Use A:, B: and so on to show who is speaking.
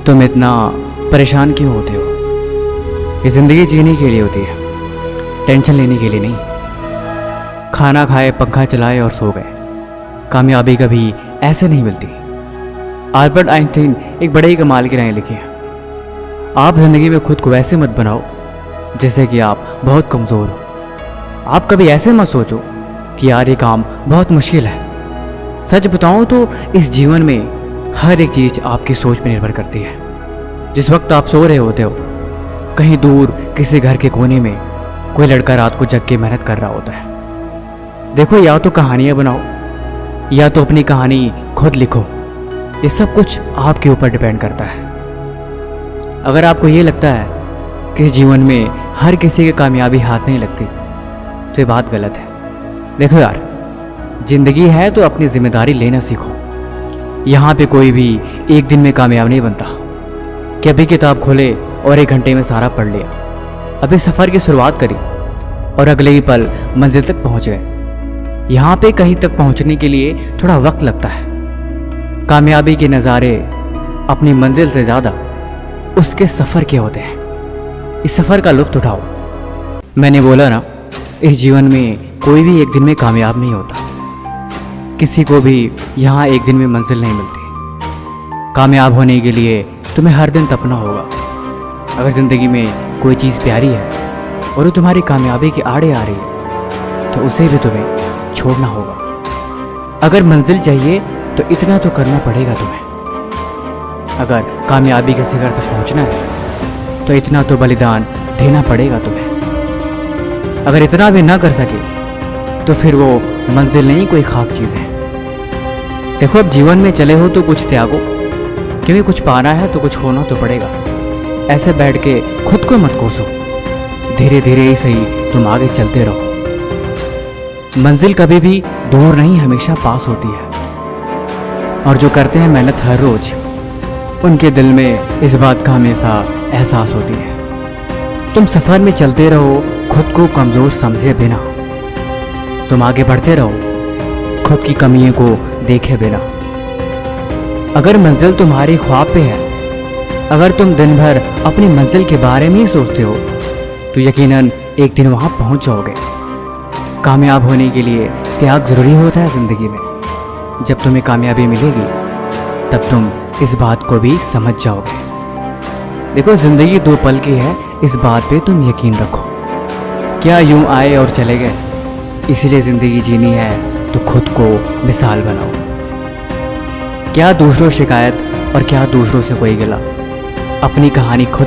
A: तुम इतना परेशान क्यों होते हो? ये ज़िंदगी जीने के लिए होती है, टेंशन लेने के लिए नहीं। खाना खाए, पंखा चलाए और सो गए। कामयाबी कभी ऐसे नहीं मिलती। अल्बर्ट आइंस्टीन एक बड़े ही कमाल की राय लिखी है, आप ज़िंदगी में खुद को वैसे मत बनाओ जैसे कि आप बहुत कमज़ोर हो। आप कभी ऐसे मत सोचो कि यार ये काम बहुत मुश्किल है। सच बताऊं तो इस जीवन में हर एक चीज़ आपकी सोच पर निर्भर करती है। जिस वक्त आप सो रहे होते हो, कहीं दूर किसी घर के कोने में कोई लड़का रात को जग के मेहनत कर रहा होता है। देखो, या तो कहानियाँ बनाओ या तो अपनी कहानी खुद लिखो। ये सब कुछ आपके ऊपर डिपेंड करता है। अगर आपको ये लगता है कि इस जीवन में हर किसी की कामयाबी हाथ नहीं लगती, तो ये बात गलत है। देखो यार, जिंदगी है तो अपनी जिम्मेदारी लेना सीखो। यहाँ पे कोई भी एक दिन में कामयाब नहीं बनता कि अभी किताब खोले और 1 घंटे में सारा पढ़ लिया। अभी सफ़र की शुरुआत करी और अगले ही पल मंजिल तक पहुँच गए। यहाँ पे कहीं तक पहुँचने के लिए थोड़ा वक्त लगता है। कामयाबी के नज़ारे अपनी मंजिल से ज़्यादा उसके सफ़र के होते हैं। इस सफ़र का लुत्फ़ उठाओ। मैंने बोला ना, इस जीवन में कोई भी एक दिन में कामयाब नहीं होता। किसी को भी यहाँ एक दिन में मंजिल नहीं मिलती। कामयाब होने के लिए तुम्हें हर दिन तपना होगा। अगर ज़िंदगी में कोई चीज़ प्यारी है और वो तुम्हारी कामयाबी के आड़े आ रही है, तो उसे भी तुम्हें छोड़ना होगा। अगर मंजिल चाहिए तो इतना तो करना पड़ेगा तुम्हें। अगर कामयाबी के शिखर तक पहुँचना है तो इतना तो बलिदान देना पड़ेगा तुम्हें। अगर इतना भी ना कर सके तो फिर वो मंजिल नहीं, कोई खाक चीज़ है। देखो, अब जीवन में चले हो तो कुछ त्यागो, क्योंकि कुछ पाना है तो कुछ खोना तो पड़ेगा। ऐसे बैठ के खुद को मत कोसो। धीरे धीरे ही सही तुम आगे चलते रहो। मंजिल कभी भी दूर नहीं, हमेशा पास होती है। और जो करते हैं मेहनत हर रोज, उनके दिल में इस बात का हमेशा एहसास होती है। तुम सफ़र में चलते रहो, खुद को कमज़ोर समझे बिना। तुम आगे बढ़ते रहो, खुद की कमियों को देखे बिना। अगर मंजिल तुम्हारे ख्वाब पे है, अगर तुम दिन भर अपनी मंजिल के बारे में ही सोचते हो, तो यकीनन एक दिन वहाँ पहुँच जाओगे। कामयाब होने के लिए त्याग ज़रूरी होता है ज़िंदगी में। जब तुम्हें कामयाबी मिलेगी तब तुम इस बात को भी समझ जाओगे। देखो, ज़िंदगी 2 पल की है, इस बात पे तुम यकीन रखो। क्या यूं आए और चले गए? इसीलिए ज़िंदगी जीनी है तो खुद को मिसाल बनाओ। क्या दूसरों शिकायत और क्या दूसरों से कोई गिला, अपनी कहानी खुद